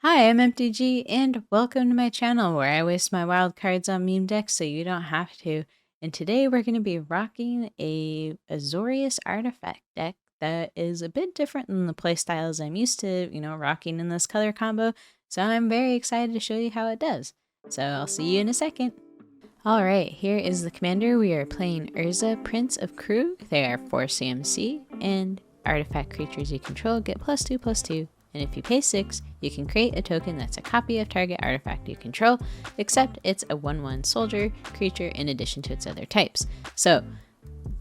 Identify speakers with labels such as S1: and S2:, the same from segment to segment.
S1: Hi, I'm MTG, and welcome to my channel where I waste my wild cards on meme decks so you don't have to. And today we're going to be rocking a Azorius artifact deck that is a bit different than the playstyles I'm used to, rocking in this color combo. So I'm very excited to show you how it does. So I'll see you in a second. Alright, here is the commander. We are playing Urza, Prince of Kroog. They are 4 CMC, and artifact creatures you control get +2/+2. And if you pay 6, you can create a token that's a copy of target artifact you control, except it's a 1/1 soldier creature in addition to its other types. So,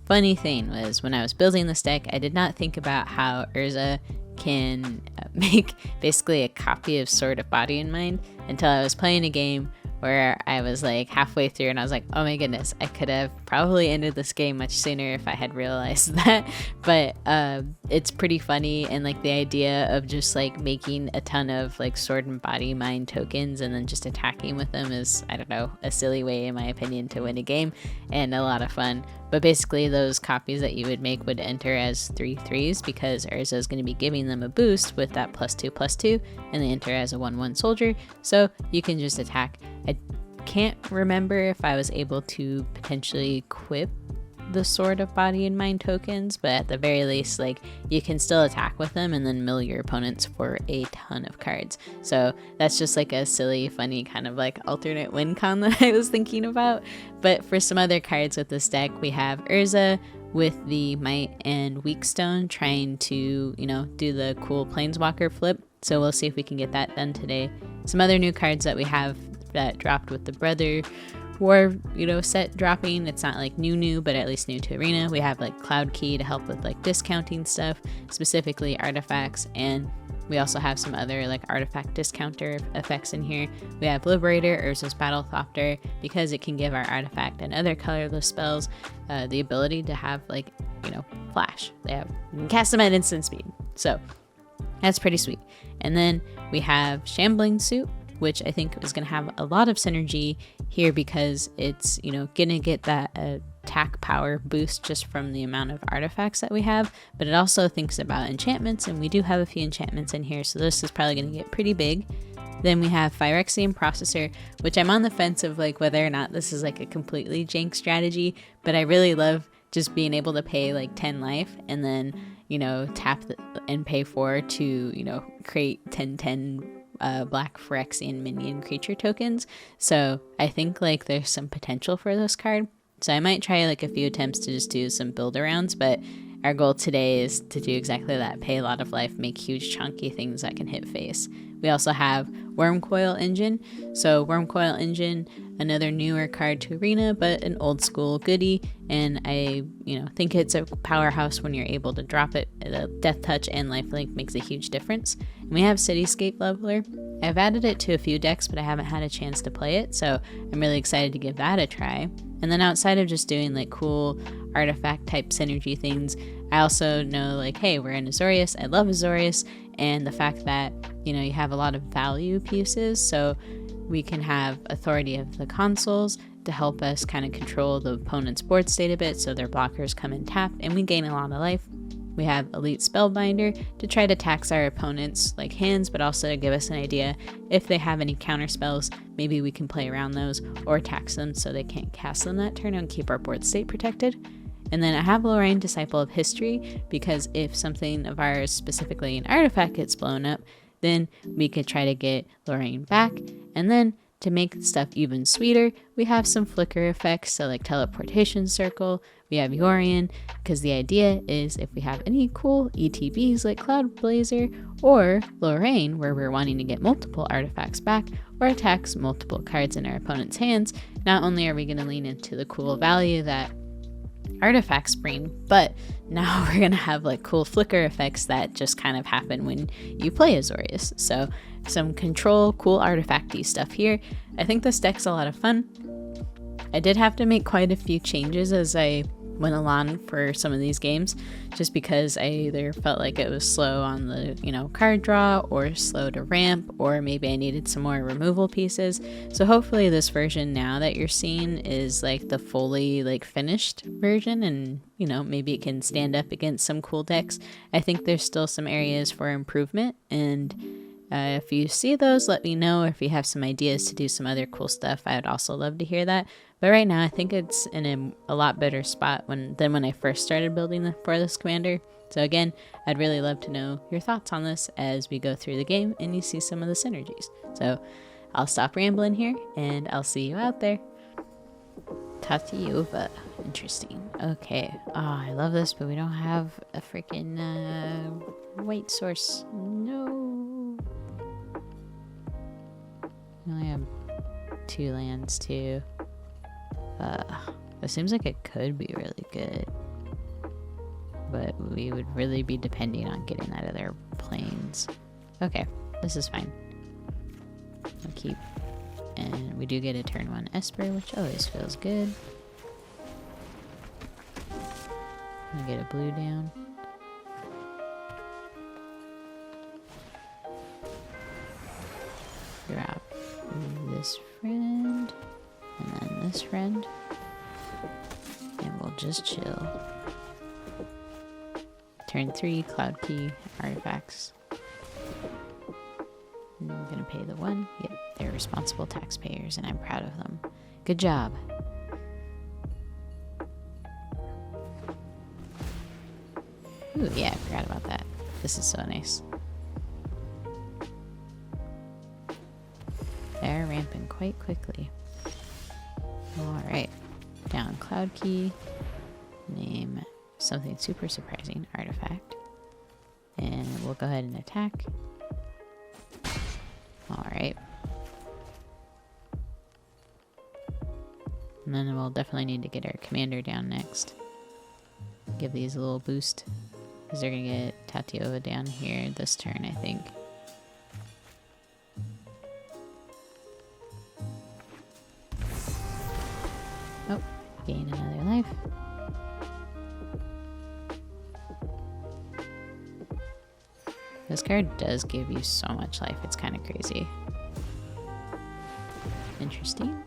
S1: funny thing was, when I was building this deck, I did not think about how Urza can make basically a copy of Sword of Body and Mind until I was playing a game where I was like halfway through and I was like, oh my goodness, I could have probably ended this game much sooner if I had realized that. But it's pretty funny, and like the idea of just like making a ton of like Sword and Body Mind tokens and then just attacking with them is, I don't know, a silly way in my opinion to win a game, and a lot of fun. But basically those copies that you would make would enter as 3/3s because Urza is going to be giving them a boost with that +2/+2, and they enter as a 1/1 soldier, so you can just attack. I can't remember if I was able to potentially equip the Sword of Body and Mind tokens, but at the very least, like, you can still attack with them and then mill your opponents for a ton of cards. So that's just like a silly, funny kind of like alternate win con that I was thinking about. But for some other cards with this deck, we have Urza with the Might and Weak Stone trying to, do the cool Planeswalker flip. So we'll see if we can get that done today. Some other new cards that we have that dropped with the Brother War, set dropping. It's not like new, but at least new to Arena. We have like Cloud Key to help with like discounting stuff, specifically artifacts, and we also have some other like artifact discounter effects in here. We have Liberator, Urza's Battlethopter, because it can give our artifact and other colorless spells the ability to have like, flash. You can cast them at instant speed. So that's pretty sweet. And then we have Shambling Suit, which I think is going to have a lot of synergy here because it's, going to get that attack power boost just from the amount of artifacts that we have, but it also thinks about enchantments, and we do have a few enchantments in here, so this is probably going to get pretty big. Then we have Phyrexian Processor, which I'm on the fence of like whether or not this is like a completely jank strategy, but I really love just being able to pay like 10 life and then, tap and pay 4 to, create 10/10 black Phyrexian minion creature tokens. So I think like there's some potential for this card. So I might try like a few attempts to just do some build arounds, but our goal today is to do exactly that: pay a lot of life, make huge chunky things that can hit face. We also have Wormcoil Engine. So Wormcoil Engine, another newer card to Arena, but an old school goodie, and I think it's a powerhouse when you're able to drop it. The Death Touch and Lifelink makes a huge difference. And we have Cityscape Leveler. I've added it to a few decks, but I haven't had a chance to play it, so I'm really excited to give that a try. And then outside of just doing like cool artifact type synergy things, I also know like, hey, we're in Azorius. I love Azorius, and the fact that, you have a lot of value pieces, so we can have Authority of the Consuls to help us kind of control the opponent's board state a bit, so their blockers come in tapped and we gain a lot of life. We have Elite Spellbinder to try to tax our opponent's like hands, but also to give us an idea if they have any counter spells, maybe we can play around those or tax them so they can't cast them that turn and keep our board state protected. And then I have Lorraine, Disciple of History, because if something of ours, specifically an artifact, gets blown up, then we could try to get Lorraine back. And then to make stuff even sweeter, we have some flicker effects, so like Teleportation Circle. We have Yorion, because the idea is if we have any cool ETBs like Cloud Blazer or Lorraine, where we're wanting to get multiple artifacts back or attacks multiple cards in our opponent's hands, not only are we going to lean into the cool value that artifacts bring, but now we're gonna have like cool flicker effects that just kind of happen when you play Azorius. So some control, cool artifacty stuff here. I think this deck's a lot of fun. I did have to make quite a few changes as I went along for some of these games, just because I either felt like it was slow on the card draw, or slow to ramp, or maybe I needed some more removal pieces. So hopefully this version now that you're seeing is like the fully like finished version, and maybe it can stand up against some cool decks. I think there's still some areas for improvement, and If you see those, let me know. If you have some ideas to do some other cool stuff, I would also love to hear that. But right now, I think it's in a lot better spot than when I first started building for this commander. So again, I'd really love to know your thoughts on this as we go through the game and you see some of the synergies. So I'll stop rambling here and I'll see you out there. Tatiova. Interesting. Okay. Oh, I love this, but we don't have a freaking white source. No. We only have 2 lands too. It seems like it could be really good, but we would really be depending on getting that other planes. Okay, this is fine. I'll keep, and we do get a turn 1 Esper, which always feels good. I'll get a blue down. Drop this friend, and then this friend, and we'll just chill. Turn 3, Cloud Key, artifacts. And I'm gonna pay the 1. Yep, they're responsible taxpayers, and I'm proud of them. Good job. Ooh, yeah, I forgot about that. This is so nice. They're ramping quite quickly. Alright. Down Cloud Key. Name something super surprising. Artifact. And we'll go ahead and attack. Alright. And then we'll definitely need to get our commander down next. Give these a little boost. Because they're going to get Tatiova down here this turn, I think. Oh, gain another life. This card does give you so much life, it's kind of crazy. Interesting.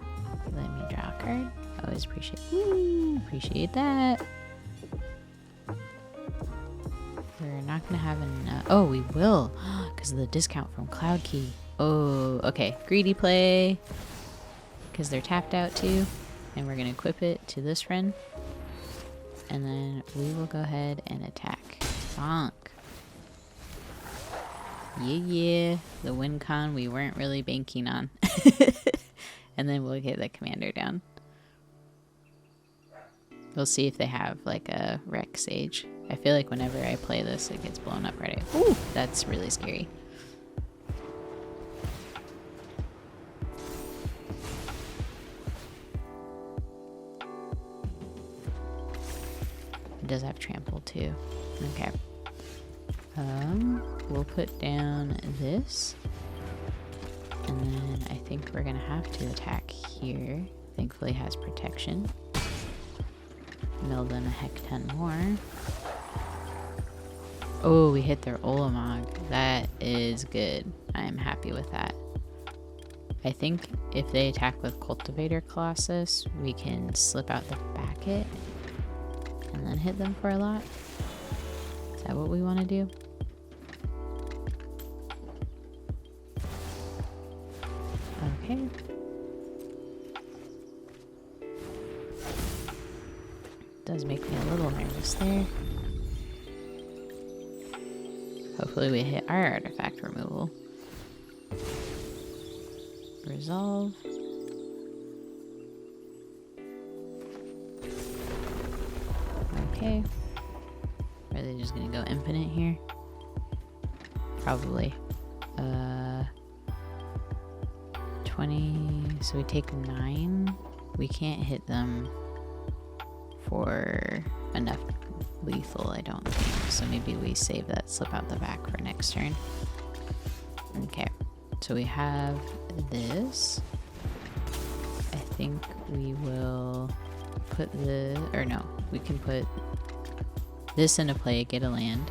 S1: Let me draw a card. Always appreciate that. We're not gonna have enough. Oh, we will, because of the discount from Cloud Key. Oh, okay. Greedy play, because they're tapped out too. And we're gonna equip it to this friend. And then we will go ahead and attack. Bonk. Yeah. The win con we weren't really banking on. And then we'll get the commander down. We'll see if they have like a Wreck Sage. I feel like whenever I play this, it gets blown up right away. Ooh, that's really scary. It does have trample too. Okay. We'll put down this. And then I think we're gonna have to attack here. Thankfully it has protection. Mill them a heck ton more. Oh, we hit their Olamog. That is good. I am happy with that. I think if they attack with Cultivator Colossus, we can slip out the Backet and then hit them for a lot. Is that what we want to do? Okay. Does make me a little nervous there. Hopefully we hit our artifact removal. Resolve. Okay. Are they just gonna go infinite here? Probably. 20, so we take 9. We can't hit them for enough lethal, I don't think. So maybe we save that slip out the back for next turn. Okay, so we have this. I think we will put we can put this into play, get a land.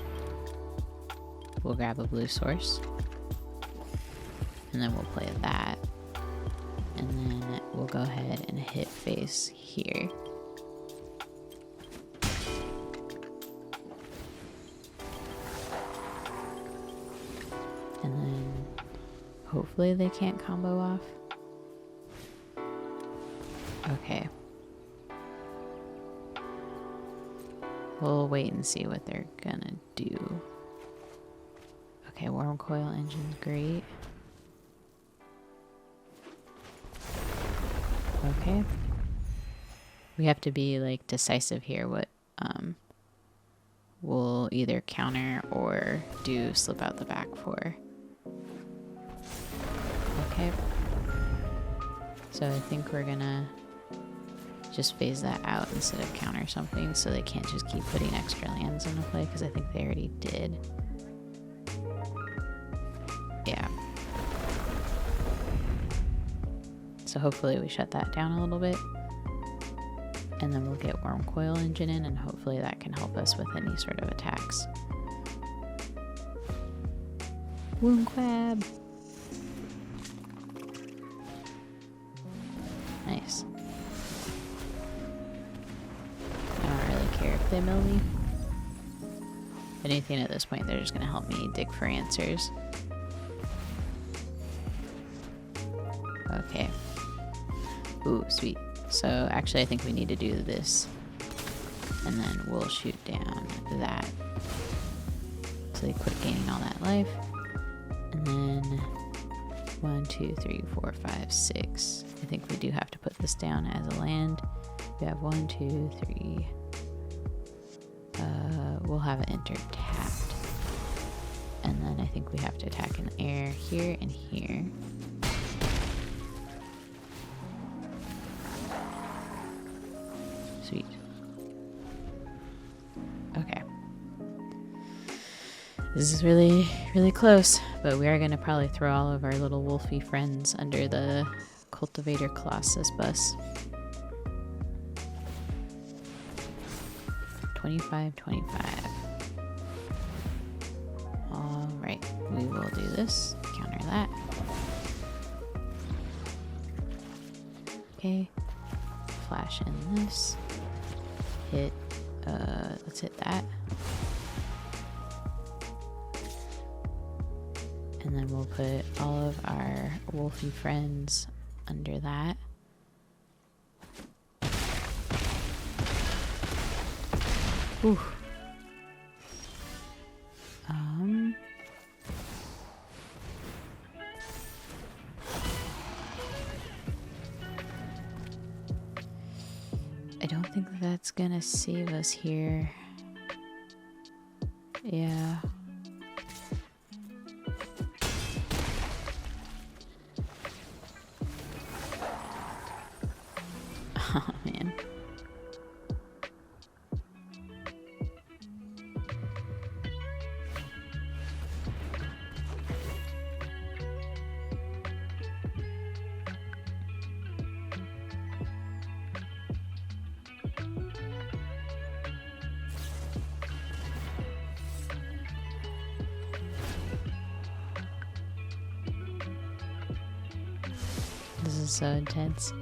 S1: We'll grab a blue source. And then we'll play that. And then we'll go ahead and hit face here. And then hopefully they can't combo off. Okay. We'll wait and see what they're gonna do. Okay, Worm Coil Engine's great. Okay. We have to be like decisive here what we'll either counter or do slip out the back for. Okay. So I think we're gonna just phase that out instead of counter something so they can't just keep putting extra lands into play, because I think they already did. Yeah. So hopefully we shut that down a little bit. And then we'll get Worm Coil Engine in, and hopefully that can help us with any sort of attacks. Wound Crab! Nice. I don't really care if they mill me. Anything at this point, they're just gonna help me dig for answers. Okay. Ooh, sweet. So actually I think we need to do this. And then we'll shoot down that. So they quit gaining all that life. And then 1, 2, 3, 4, 5, 6. I think we do have to put this down as a land. We have 1, 2, 3. We'll have it enter tapped. And then I think we have to attack in the air here and here. Sweet. Okay. This is really, really close, but we are going to probably throw all of our little wolfy friends under the Cultivator Colossus bus. 25, 25. Alright, we will do this. Counter that. Okay. Flash in this. Hit, let's hit that. And then we'll put all of our wolfy friends under that. Ooh. I don't think that's gonna save us here. Yeah. Oh man. This is so intense.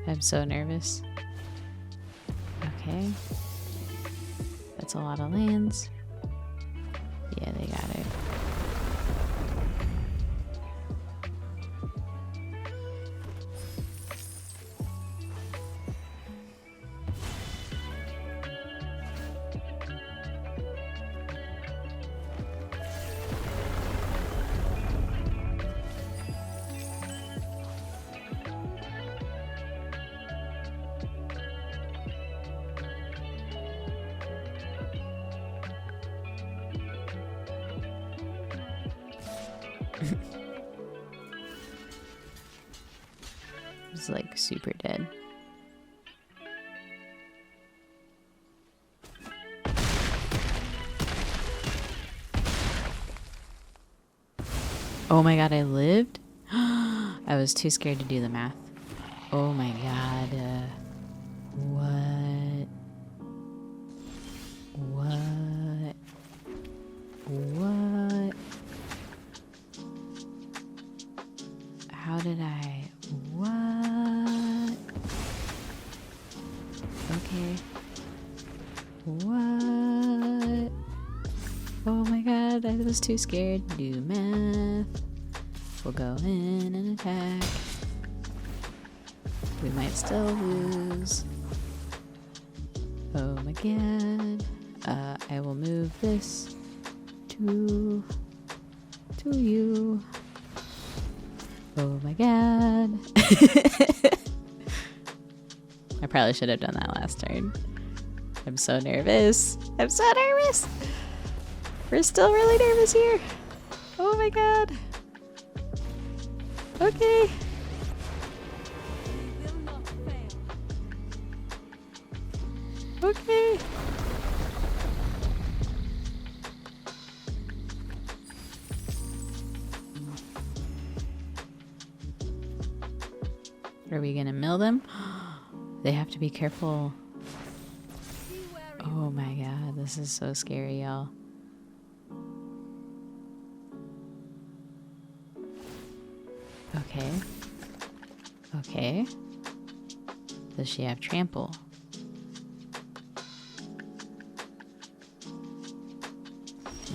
S1: I'm so nervous. Okay. That's a lot of lands. Yeah, they got it. It's like super dead. Oh my god, I lived? I was too scared to do the math. Oh my god. What? What? What? How did I? What? Okay. What? Oh my god, I was too scared to do math. We'll go in and attack. We might still lose. Oh my god. I will move this to you. Oh my god. I probably should have done that last turn. I'm so nervous. I'm so nervous. We're still really nervous here. Oh my god. Okay. Okay. Are we gonna mill them? They have to be careful. Oh my god, this is so scary, y'all. Okay. Okay. Does she have trample?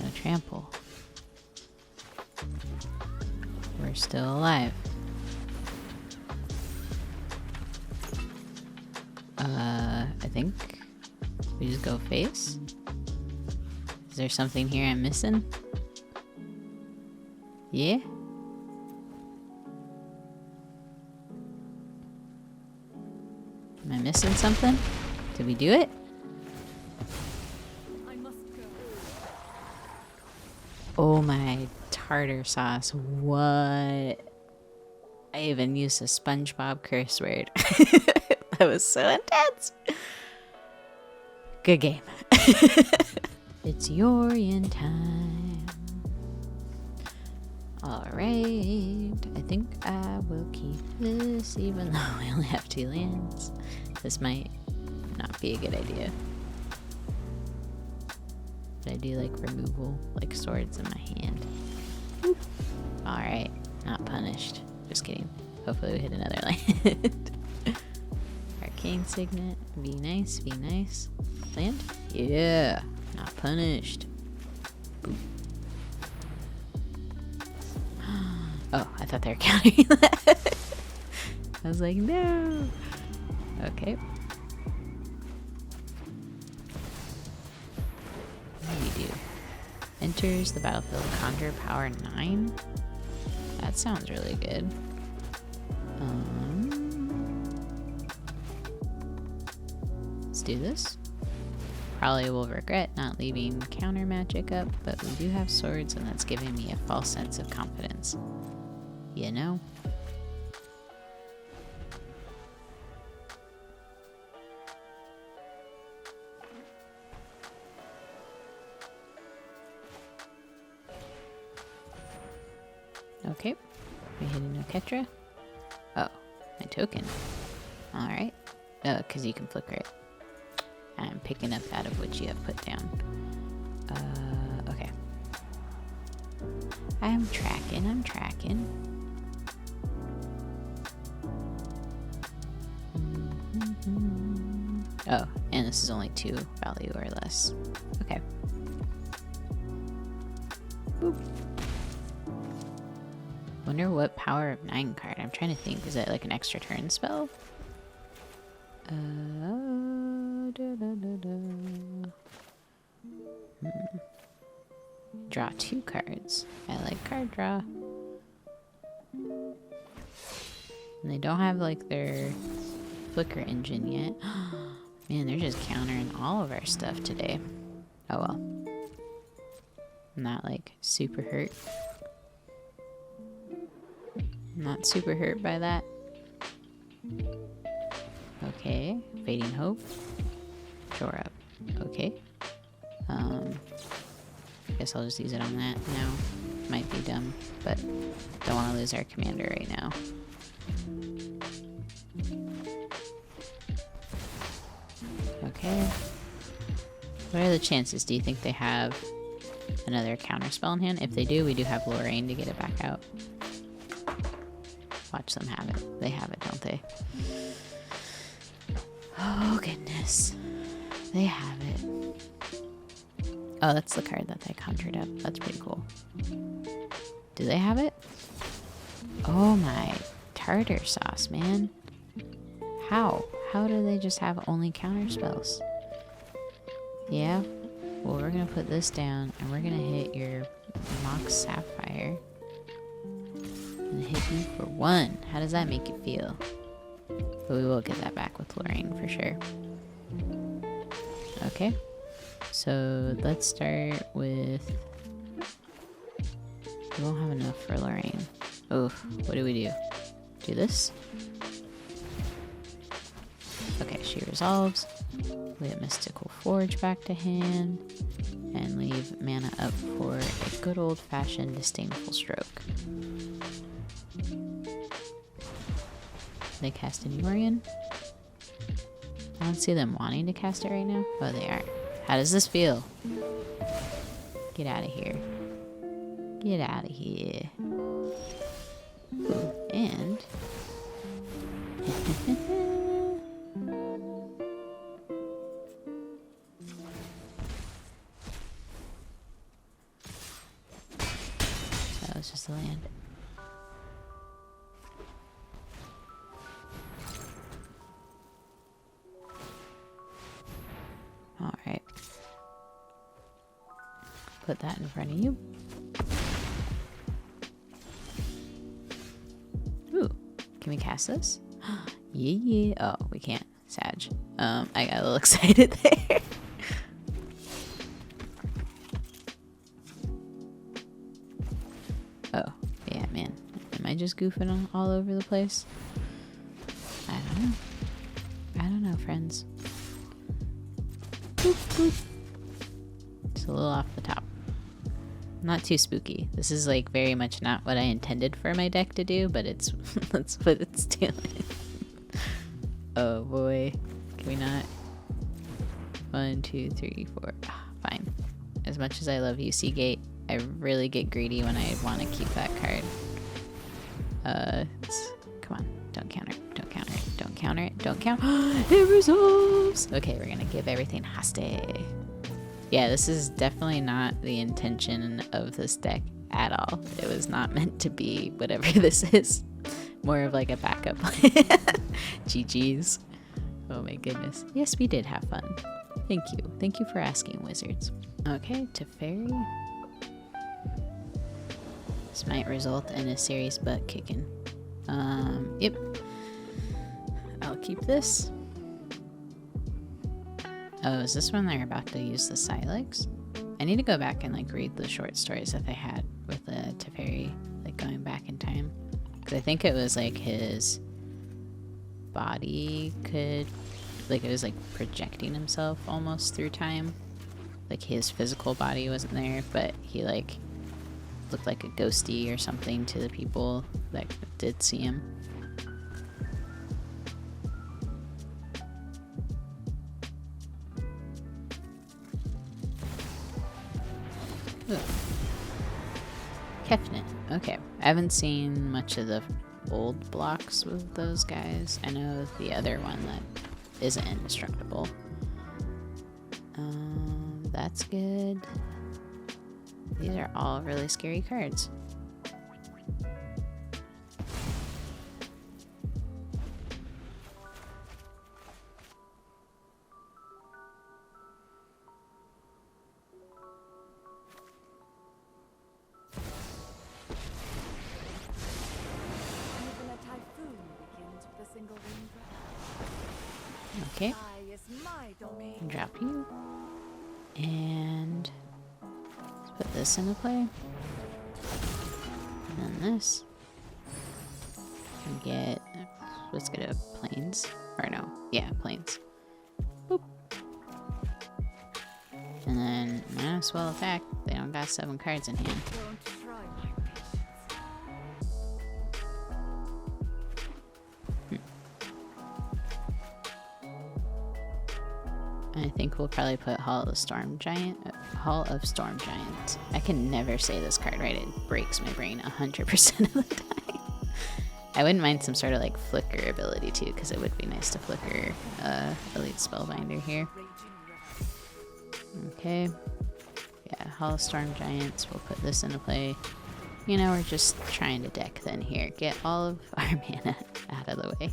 S1: No trample. We're still alive. I think we just go face. Is there something here I'm missing? Yeah? Am I missing something? Did we do it?
S2: I must go.
S1: Oh my tartar sauce. What? I even used a SpongeBob curse word. That was so intense. Good game. It's Yorian time. Alright. I think I will keep this even though I only have 2 lands. This might not be a good idea. But I do like removal, like swords in my hand. Alright. Not punished. Just kidding. Hopefully we hit another land. Arcane Signet. Be nice, be nice. Land? Yeah. Not punished. Boop. Oh, I thought they were counting that. I was like, no. Okay. What do you do? Enters the battlefield, conjure power 9? That sounds really good. Let's do this. Probably will regret not leaving counter magic up, but we do have swords and that's giving me a false sense of confidence. You know? Okay. We hitting no Ketra? Oh, my token. Alright. Because you can flicker it. I'm picking up out of what you have put down. Okay. I'm tracking. Oh, and this is only 2 value or less. Okay. Boop. Wonder what power of 9 card. I'm trying to think. Is it like an extra turn spell? Draw 2 cards. I like card draw. And they don't have like their flicker engine yet. Man, they're just countering all of our stuff today. Oh well. I'm not like super hurt. I'm not super hurt by that. Okay, Fading Hope. Shore up. Okay. Guess I'll just use it on that now. Might be dumb, but don't want to lose our commander right now. Okay. What are the chances? Do you think they have another counter spell in hand? If they do, we do have Lorraine to get it back out. Watch them have it. They have it, don't they? Oh, goodness. They have it. Oh, that's the card that they conjured up. That's pretty cool. Do they have it? Oh my tartar sauce, man. How? How do they just have only counter spells? Yeah. Well, we're gonna put this down and we're gonna hit your Mox Sapphire. And hit you for 1. How does that make you feel? But we will get that back with Lorraine for sure. Okay. So let's start with... We won't have enough for Lorraine. Oh, what do we do? Do this? Okay, she resolves. We have Mystical Forge back to hand. And leave mana up for a good old-fashioned Disdainful Stroke. They cast any Orion? I don't see them wanting to cast it right now. Oh, they are. How does this feel? Get out of here. Get out of here. Ooh, and... that was just a land. Alright. Put that in front of you. Ooh. Can we cast this? Yeah. Oh, we can't. Sag. I got a little excited there. Oh, yeah, man. Am I just goofing all over the place? I don't know. I don't know, friends. Boop, boop. It's a little off the top. Not too spooky. This is like very much not what I intended for my deck to do, but it's that's what it's doing. Oh boy. Can we not? 1, 2, 3, 4. Ah, fine. As much as I love UC Gate, I really get greedy when I want to keep that card. Come on. Don't counter it. Don't counter it. Don't counter it. Don't count. It resolves! Okay, we're gonna give everything Haste. Yeah, this is definitely not the intention of this deck at all. It was not meant to be whatever this is. More of like a backup plan. GG's. Oh my goodness. Yes, we did have fun. Thank you. Thank you for asking, Wizards. Okay, Teferi. This might result in a serious butt kicking. Yep. I'll keep this. Oh, is this when they're about to use the Silex? I need to go back and like read the short stories that they had with the Teferi, like going back in time. Because I think it was like his body could, like it was like projecting himself almost through time. Like his physical body wasn't there, but he like looked like a ghosty or something to the people that did see him. Kefnet. Okay. I haven't seen much of the old blocks with those guys. I know the other one that isn't indestructible. That's good. These are all really scary cards. Okay. Drop you. And let's put this into play. And then this. And get, let's get a plains. Or no, yeah, plains. Boop. And then might as well attack. They don't got 7 cards in hand. I think we'll probably put Hall of Storm Giant. I can never say this card right. It breaks my brain 100% of the time. I wouldn't mind some sort of like flicker ability too, because it would be nice to flicker Elite Spellbinder here. Okay. Yeah, Hall Storm Giants. We'll put this into play. You know, we're just trying to deck thin here. Get all of our mana out of the way.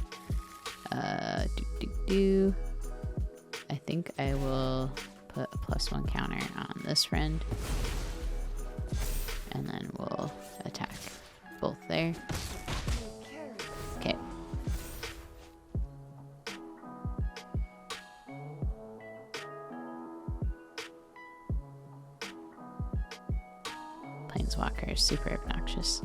S1: I think I will put a +1 counter on this friend. And then we'll attack both there. Okay. Planeswalker is super obnoxious.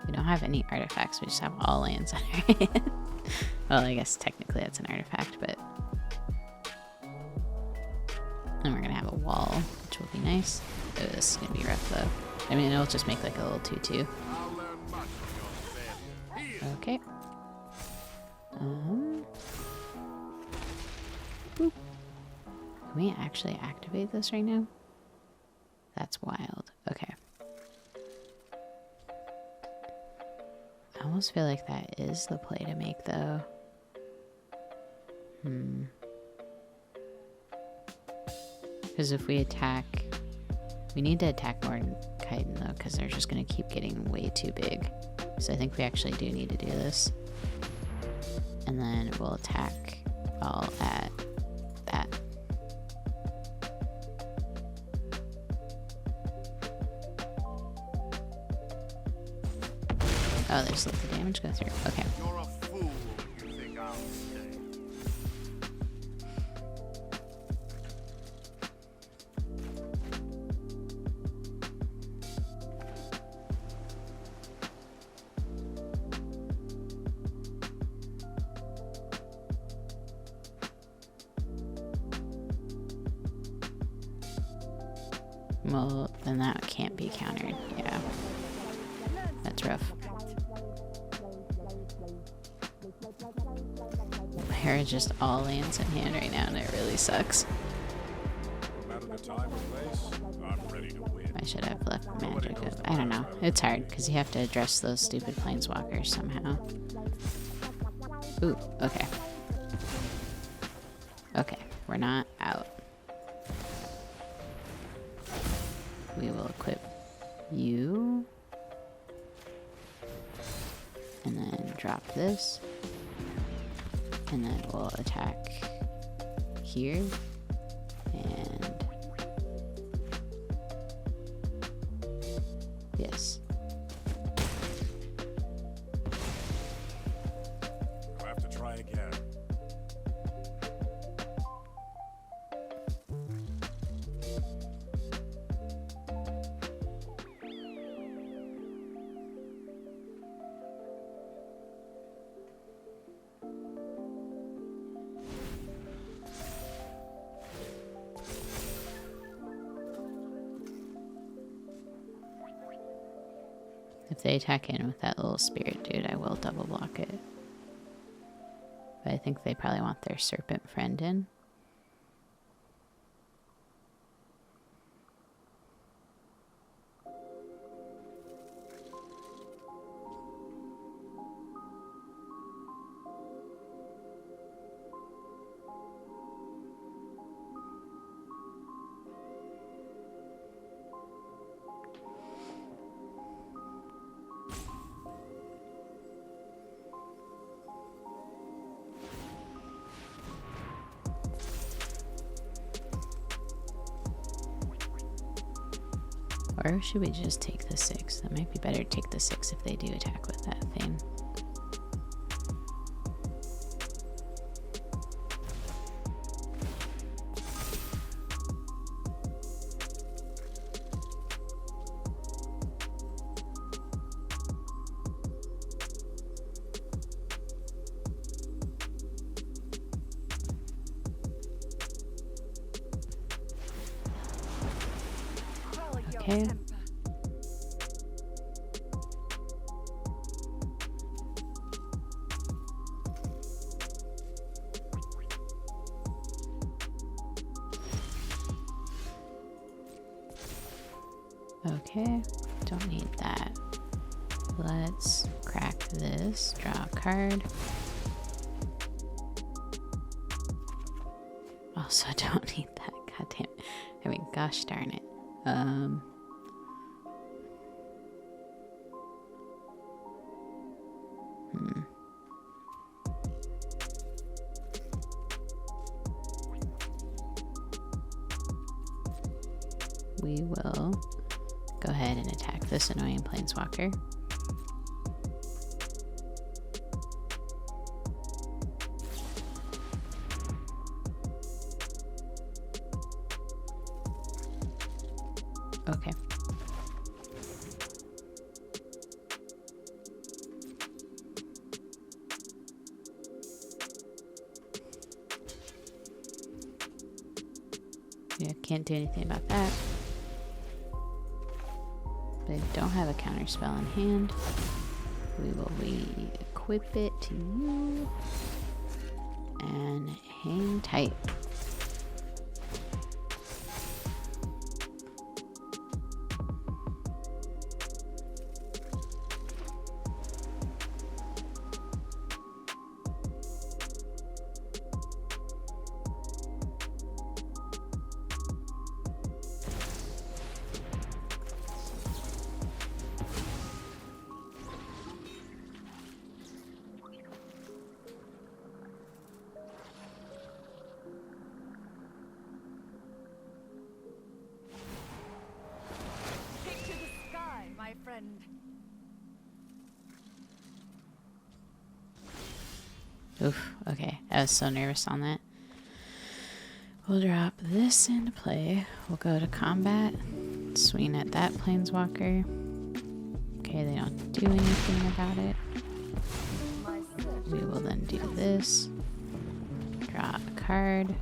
S1: We don't have any artifacts, we just have all lands on our hand. Well, I guess technically that's an artifact, but... And we're gonna have a wall, which will be nice. Oh, this is gonna be rough though. I mean, it'll just make like a little 2/2. Okay. Boop. Can we actually activate this right now? That's wild. Okay. I almost feel like that is the play to make though. Because if we attack, we need to attack more Chitin though, because they're just going to keep getting way too big. So I think we actually do need to do this. And then we'll attack all at that. Oh, there's let the damage go through. Okay.
S2: You're a fool if you think I'll stay.
S1: Well, then that can't be countered. Yeah. That's rough. There are just all lands in hand right now, and it really sucks. I should have left magic. I don't know. It's hard, because you have to address those stupid planeswalkers somehow. Ooh, okay. Okay, we're not out. We will equip you. And then drop this. And then we'll attack here. And yes.
S2: You'll have to try again.
S1: If they attack in with that little spirit dude, I will double block it. But I think they probably want their serpent friend in. Or should we just take the 6? That might be better to take the 6 if they do attack with that thing. Okay. Okay, don't need that. Let's crack this, draw a card. also don't need that. God damn it. I mean, gosh darn it. We will go ahead and attack this annoying planeswalker. Okay. Yeah, can't do anything about that. But I don't have a counter spell in hand. We will re-equip it to you. And hang tight. Oof, okay. I was so nervous on that. We'll drop this into play. We'll go to combat. Swing at that planeswalker. Okay, they don't do anything about it. We will then do this. Draw a card.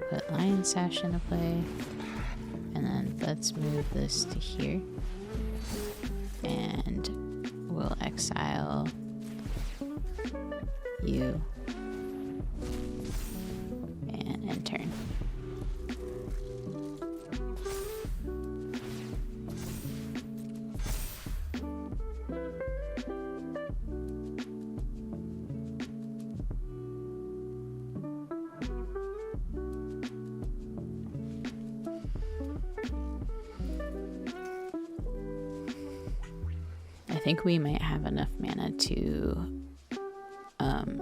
S1: Put Lion Sash into play. And then let's move this to here. And we'll exile you and end turn. I think we might have enough mana to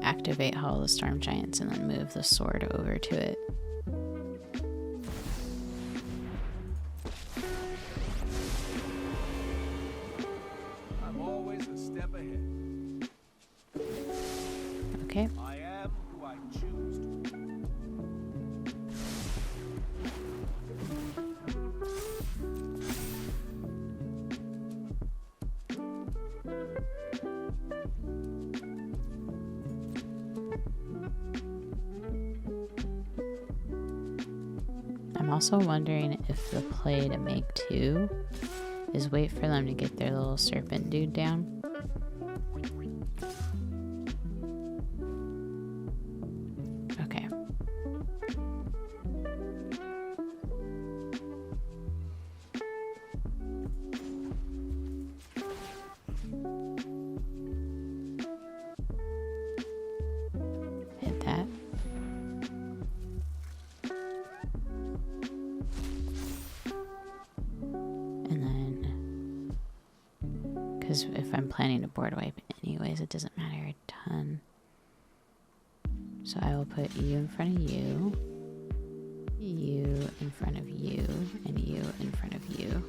S1: activate Hall of the Storm Giants and then move the sword over to it.
S2: I'm always a step ahead.
S1: Okay.
S2: I am who I choose to be.
S1: I'm also wondering if the play to make 2 is wait for them to get their little serpent dude down. Okay. Hit that. And then, because if I'm planning to board wipe anyways, it doesn't matter a ton. So I will put you in front of you, you in front of you, and you in front of you.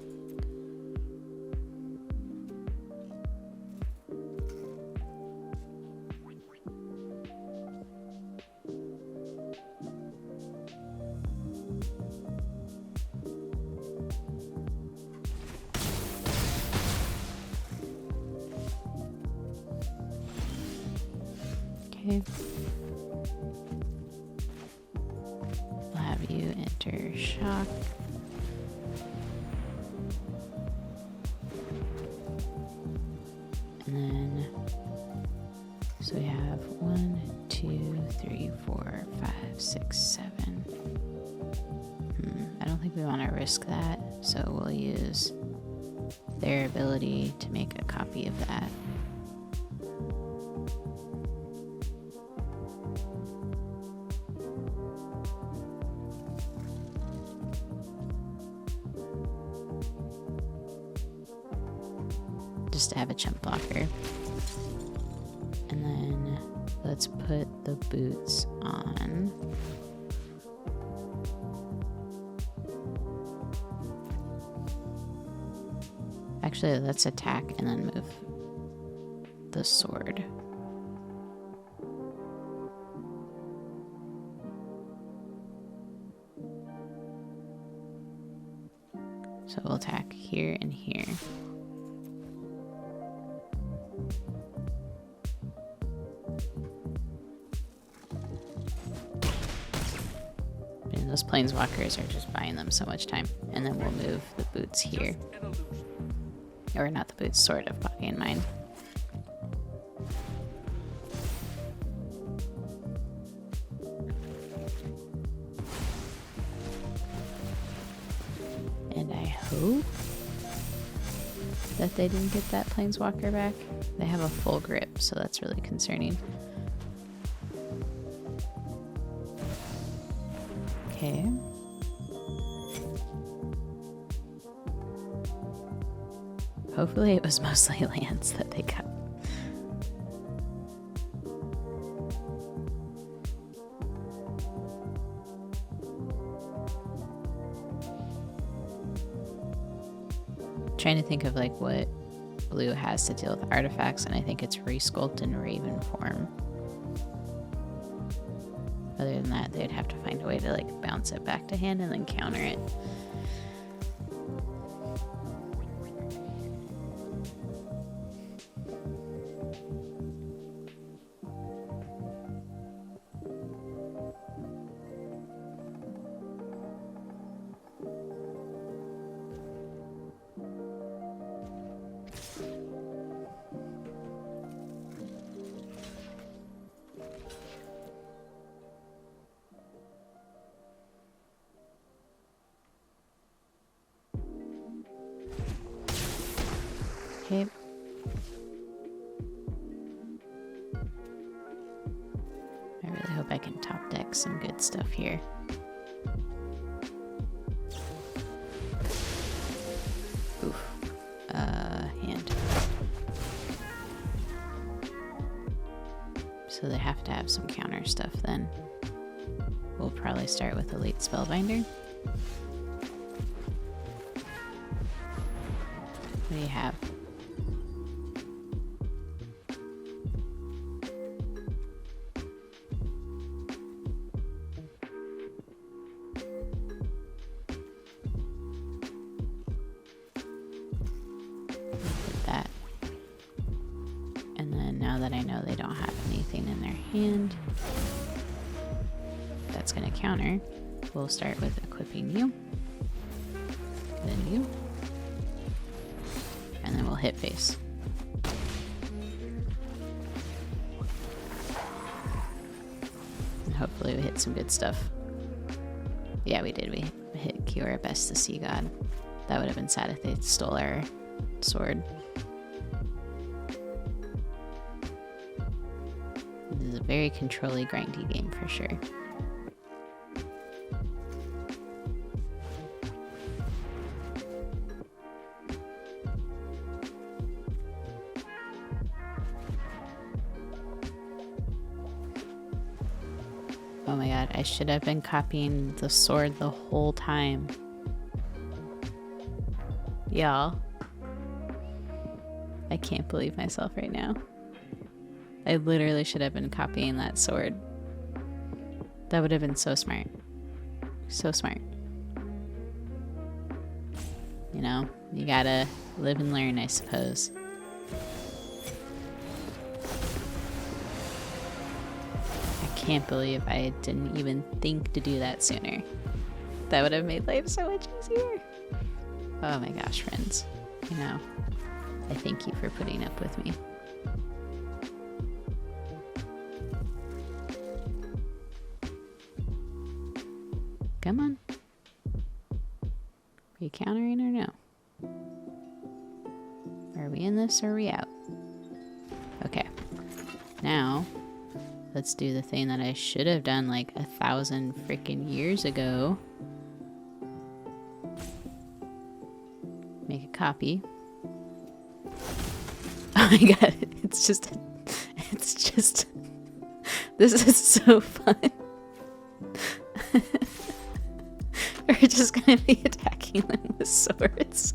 S1: Okay. I'll have you enter shock. And then, so we have 1, 2, 3, 4, 5, 6, 7. I don't think we want to risk that, so we'll use their ability to make a copy of that. just to have a chump blocker. And then let's put the boots on. Actually, let's attack and then move the sword. So we'll attack here and here. And those planeswalkers are just buying them so much time. And then we'll move the boots here. Or not the boots, sword of body and mind. And I hope that they didn't get that planeswalker back. They have a full grip, so that's really concerning. Okay. Hopefully it was mostly lands that they got. Trying to think of like what blue has to deal with artifacts, and I think it's Resculpt and Raven form. Other than that, they'd have to find a way to like bounce it back to hand and then counter it. Okay. I really hope I can top deck some good stuff here. Oof. Hand. So they have to have some counter stuff then. We'll probably start with Elite Spellbinder. What do you have? That. And then now that I know they don't have anything in their hand that's going to counter, we'll start with equipping you. Then you. And then we'll hit face. And hopefully we hit some good stuff. Yeah, we did. We hit Cure Best to Sea God. That would have been sad if they stole our sword. This is a very control-y, grindy game for sure. Oh my god, I should have been copying the sword the whole time. Y'all. I can't believe myself right now. I literally should have been copying that sword. That would have been so smart. So smart. You know, you gotta live and learn, I suppose. I can't believe I didn't even think to do that sooner. That would have made life so much easier. Oh my gosh, friends. You know, I thank you for putting up with me. Come on. Are you countering or no? Are we in this or are we out? Okay. Now, let's do the thing that I should have done like 1,000 freaking years ago. Make a copy. Oh my god, it's just, this is so fun. We're just gonna be attacking them with swords.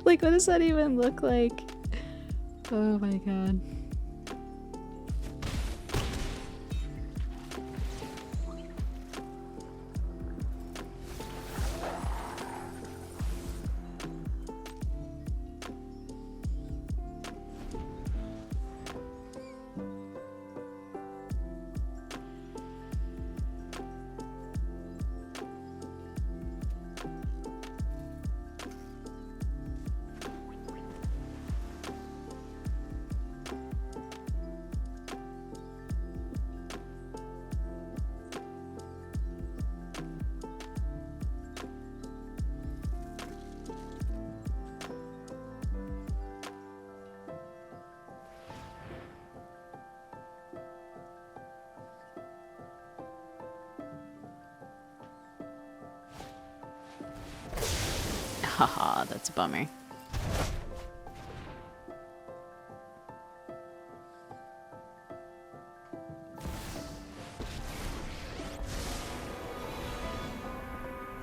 S1: Like, what does that even look like? Oh my god. Haha, that's a bummer.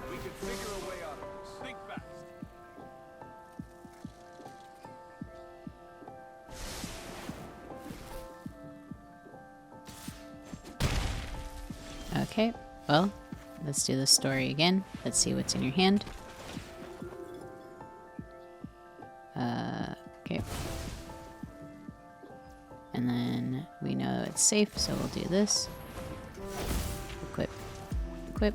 S2: We can figure a way out of this. Think fast.
S1: Okay, well, let's do the story again. Let's see what's in your hand. Okay. And then we know it's safe, so we'll do this. Equip. Equip.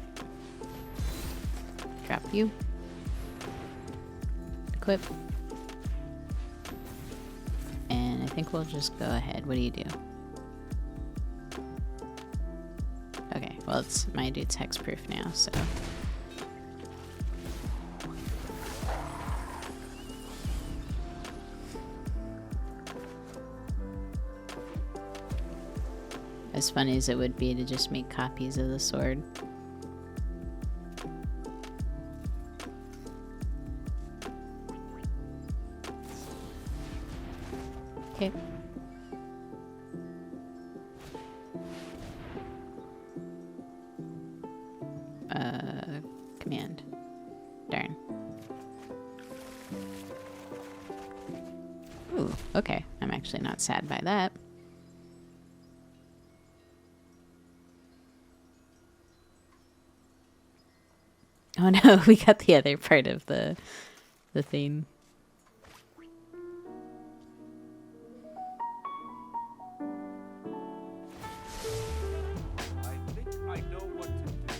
S1: Drop you. Equip. And I think we'll just go ahead. What do you do? Okay, well, it's my dude's hexproof now, so. As funny as it would be to just make copies of the sword. Okay. Command. Darn. Ooh, okay. I'm actually not sad by that. Oh no, we got the other part of the theme.
S2: I think I know what to do.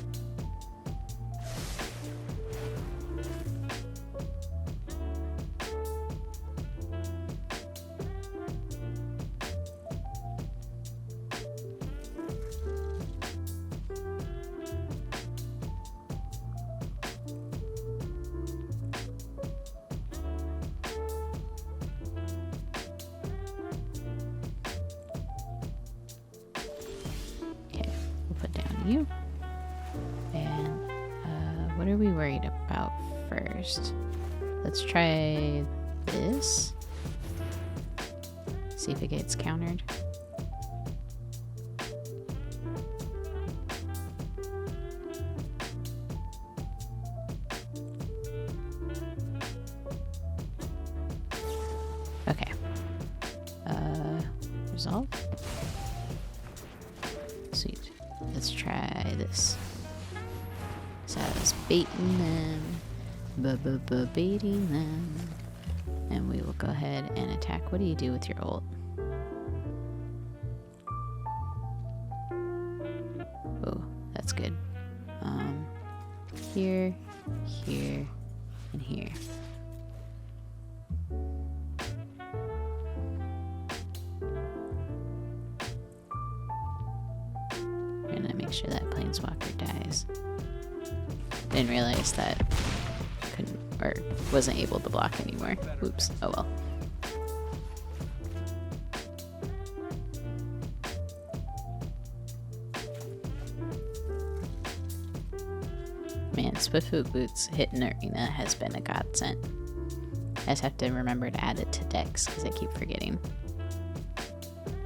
S1: Okay, we'll put down you. And what are we worried about first? Let's try this. See if it gets countered. Okay. Resolve. Sweet. Let's try this. So I was baiting them. Baiting them. And we will go ahead and attack. What do you do with your ult? Oh, that's good. Here, here, and here. We're gonna make sure that planeswalker dies. Didn't realize that couldn't or wasn't able to block anymore. Oops. Oh well. Man, Swiftfoot Boots hitting Arena has been a godsend. I just have to remember to add it to decks because I keep forgetting.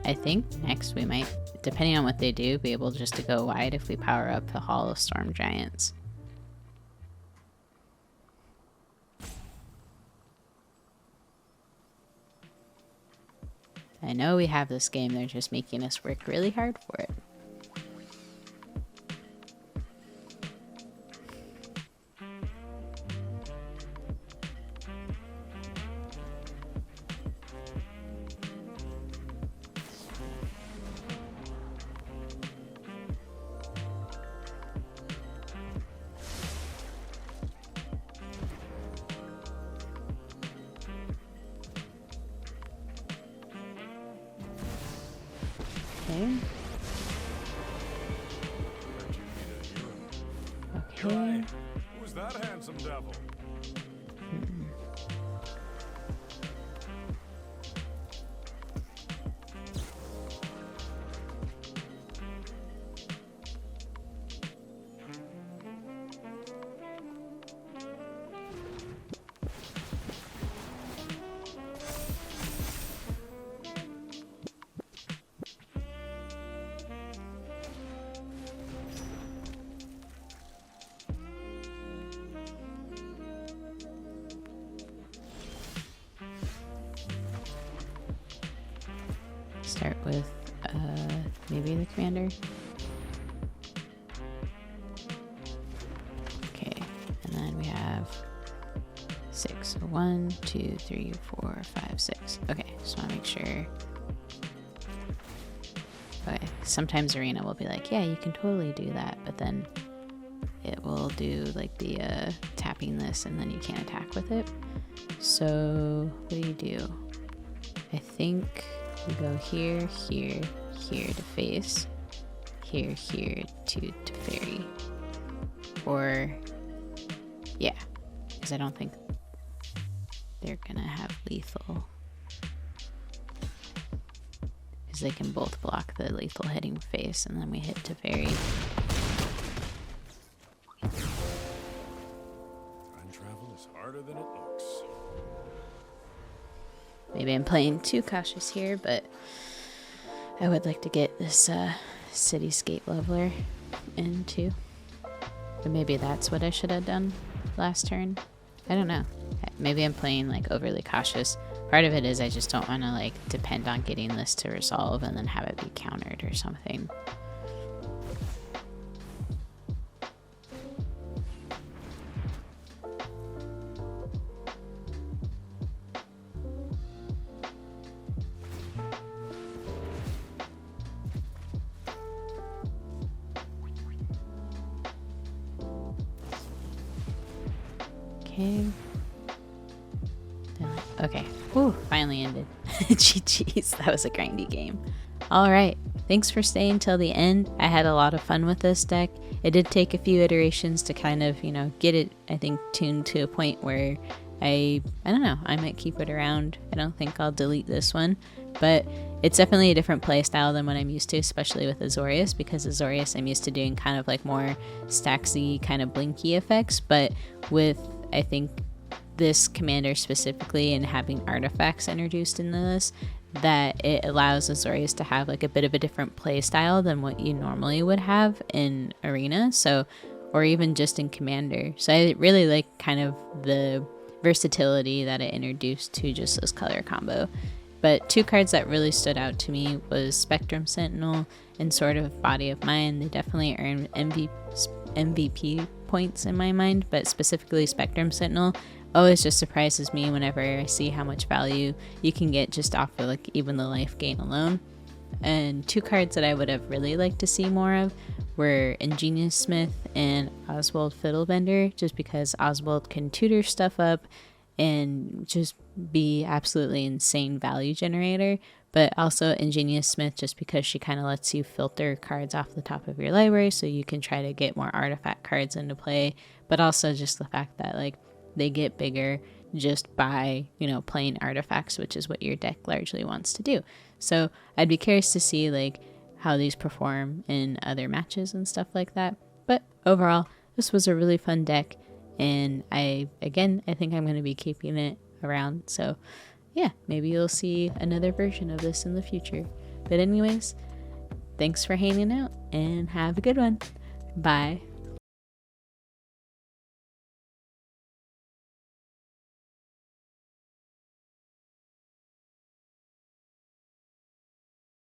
S1: I think next we might, depending on what they do, be able just to go wide if we power up the Hall of Storm Giants. I know we have this game, they're just making us work really hard for it. Okay.
S2: Who's that handsome devil?
S1: Start with maybe the commander. Okay, and then we have 6. So 1, 2, 3, 4, 5, 6. Okay, just want to make sure. Okay, sometimes Arena will be like, yeah, you can totally do that, but then it will do like the tapping this and then you can't attack with it. So what do? I think we go here, here, here to face, here, here to fairy. Or, yeah, because I don't think they're gonna have lethal. Because they can both block the lethal hitting face and then we hit to fairy.
S2: Time travel is harder than it looks.
S1: Maybe I'm playing too cautious here, but I would like to get this cityscape leveler in too. But maybe that's what I should have done last turn. I don't know. Maybe I'm playing like overly cautious. Part of it is I just don't want to like depend on getting this to resolve and then have it be countered or something. Okay. Okay. Whew, finally ended. GG's. That was a grindy game. Alright. Thanks for staying till the end. I had a lot of fun with this deck. It did take a few iterations to kind of, get it, I think, tuned to a point where I don't know, I might keep it around. I don't think I'll delete this one, but it's definitely a different play style than what I'm used to, especially with Azorius, because Azorius I'm used to doing kind of like more stacksy, kind of blinky effects, but with, I think, this commander specifically and having artifacts introduced into this, that it allows Azorius to have like a bit of a different play style than what you normally would have in Arena, so, or even just in Commander. So I really like kind of the versatility that it introduced to just this color combo. But two cards that really stood out to me was Spectrum Sentinel and Sword of Body of Mind. They definitely earned MVP points in my mind, but specifically Spectrum Sentinel always just surprises me whenever I see how much value you can get just off of like even the life gain alone. And two cards that I would have really liked to see more of were Ingenious Smith and Oswald Fiddlebender, just because Oswald can tutor stuff up and just be absolutely insane value generator, but also Ingenious Smith just because she kind of lets you filter cards off the top of your library so you can try to get more artifact cards into play, but also just the fact that like they get bigger just by, playing artifacts, which is what your deck largely wants to do. So I'd be curious to see like how these perform in other matches and stuff like that. But overall, this was a really fun deck, and I think I'm going to be keeping it around. So yeah, maybe you'll see another version of this in the future. But anyways, thanks for hanging out and have a good one. Bye.